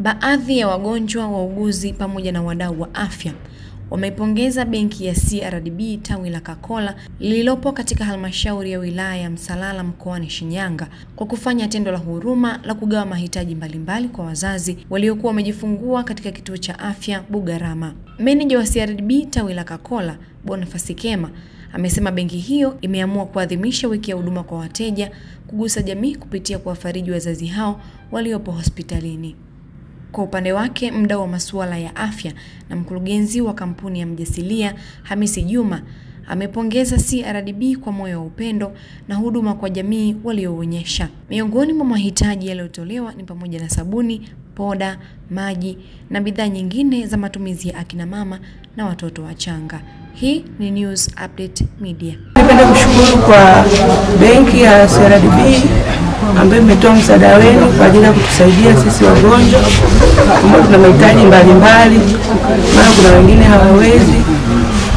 Baadhi ya wagonjwa, wauguzi pamoja na wadau wa afya wameipongeza benki ya CRDB tawi la Kakola lililopo katika halmashauri ya wilaya ya Msalala mkoani Shinyanga kwa kufanya tendo la huruma la kugawa mahitaji mbalimbali kwa wazazi waliokuwa wamejifungua katika kituo cha afya Bugarama. Meneja wa CRDB tawi la Kakola, Boniface Kema, amesema benki hiyo imeamua kuadhimisha wiki ya huduma kwa wateja kugusa jamii kupitia kuwafariji wazazi hao waliopo hospitalini. Kwa upande wake, mdau wa masuala ya afya na mkurugenzi wa kampuni ya Mjasilia, Hamisi Juma, amepongeza CRDB kwa moyo wa upendo na huduma kwa jamii walioonyesha. Miongoni mwa mahitaji yaliyotolewa ni pamoja na sabuni, poda, maji na bidhaa nyingine za matumizi ya akina mama na watoto wachanga. Hii ni News Update Media. Napenda kushukuru kwa benki ya CRDB ambayo imetoa msaada wenu kwa ajili ya kutusaidia sisi wagonjwa ambao tuna mahitaji mbalimbali, maana kuna wengine hawawezi,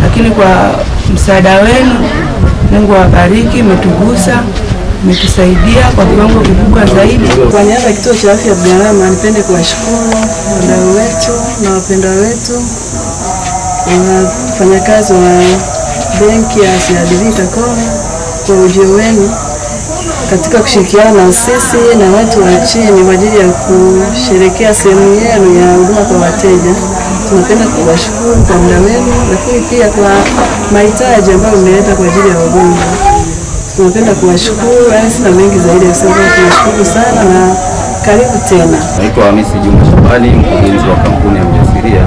lakini kwa msaada wenu Mungu awabariki, umetugusa, umetusaidia kwa kiwango kikubwa zaidi. Kwa niaba ya kituo cha afya Bugarama, nipende kuwashukuru wadau wetu na wapendwa wetu, wafanyakazi wa benki ya CRDB Kakola kwa ujio wenu katika kushirikiana na sisi na watu wa chini kwa ajili ya kusherehekea sehemu yenu ya huduma kwa wateja. Tunapenda kuwashukuru kwa muda wenu, lakini pia kwa mahitaji ambayo mmeleta kwa ajili ya wagonjwa. Tunapenda kuwashukuru, sina mengi zaidi ya kusema. Tunashukuru sana na karibu tena. Naitwa Hamisi Juma Shabani, mkurugenzi wa kampuni ya Mjasilia.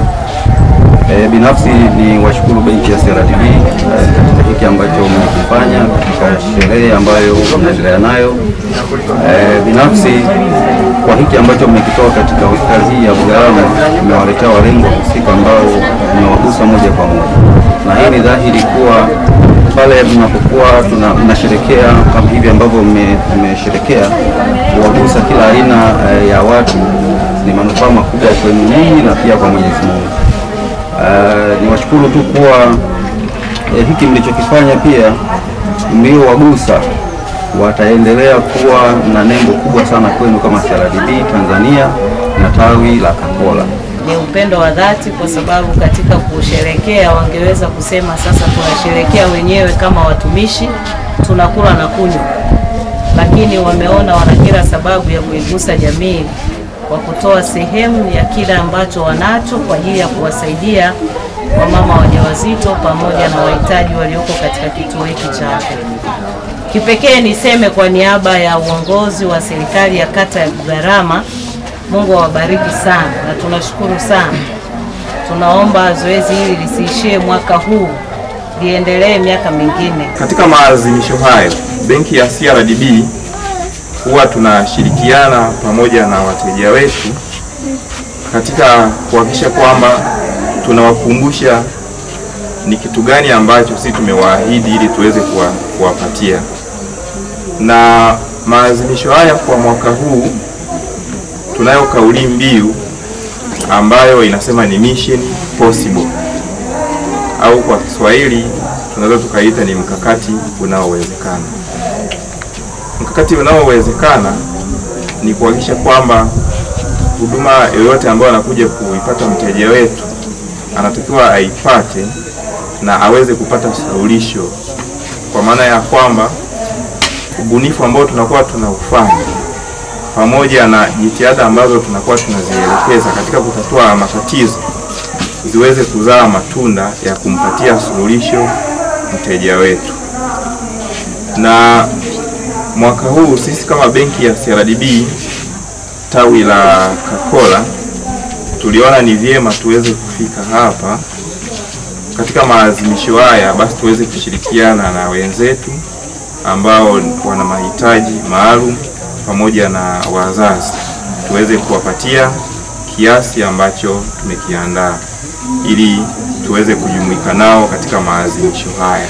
Binafsi ni washukuru benki ya CRDB katika hiki ambacho mmekifanya katika sherehe ambayo mnaendelea nayo. Binafsi kwa hiki ambacho mmekitoa katika hospitali hii ya Bugarama, mmewaletea walengwa husika ambao mmewagusa moja kwa moja. Na hii ni dhahiri kuwa pale mnapokuwa tunasherehekea kama hivi ambavyo mmesherehekea kuwagusa kila aina ya watu, ni manufaa makubwa kwenu nyinyi na pia kwa Mwenyezi Mungu. Niwashukuru tu kuwa hiki mlichokifanya pia ndio wagusa wataendelea kuwa na nembo kubwa sana kwenu kama CRDB Tanzania na tawi la Kakola. Ni upendo wa dhati, kwa sababu katika kusherehekea wangeweza kusema sasa tunasherehekea wenyewe kama watumishi, tunakula na kunywa, lakini wameona wana kila sababu ya kuigusa jamii kwa kutoa sehemu ya kile ambacho wanacho kwa ajili ya kuwasaidia wamama wajawazito pamoja na wahitaji walioko katika kituo hiki cha afya. Kipekee niseme kwa niaba ya uongozi wa serikali ya kata ya Bugarama, Mungu awabariki sana na tunashukuru sana. Tunaomba zoezi hili lisiishie mwaka huu, liendelee miaka mingine. Katika maadhimisho hayo, benki ya CRDB huwa tunashirikiana pamoja na wateja wetu katika kuhakikisha kwamba tunawakumbusha ni kitu gani ambacho sisi tumewaahidi ili tuweze kuwapatia. Na maadhimisho haya kwa mwaka huu tunayo kauli mbiu ambayo inasema ni mission possible, au kwa Kiswahili tunaweza tukaita ni mkakati unaowezekana. Mkakati unaowezekana ni kuhakikisha kwamba huduma yoyote ambayo anakuja kuipata mteja wetu anatakiwa aipate na aweze kupata suluhisho, kwa maana ya kwamba ubunifu ambao tunakuwa tunaufanya pamoja na jitihada ambazo tunakuwa tunazielekeza katika kutatua matatizo ziweze kuzaa matunda ya kumpatia suluhisho mteja wetu. Na mwaka huu sisi kama benki ya CRDB tawi la Kakola tuliona ni vyema tuweze kufika hapa katika maadhimisho haya, basi tuweze kushirikiana na wenzetu ambao wana mahitaji maalum pamoja na wazazi, tuweze kuwapatia kiasi ambacho tumekiandaa ili tuweze kujumuika nao katika maadhimisho haya.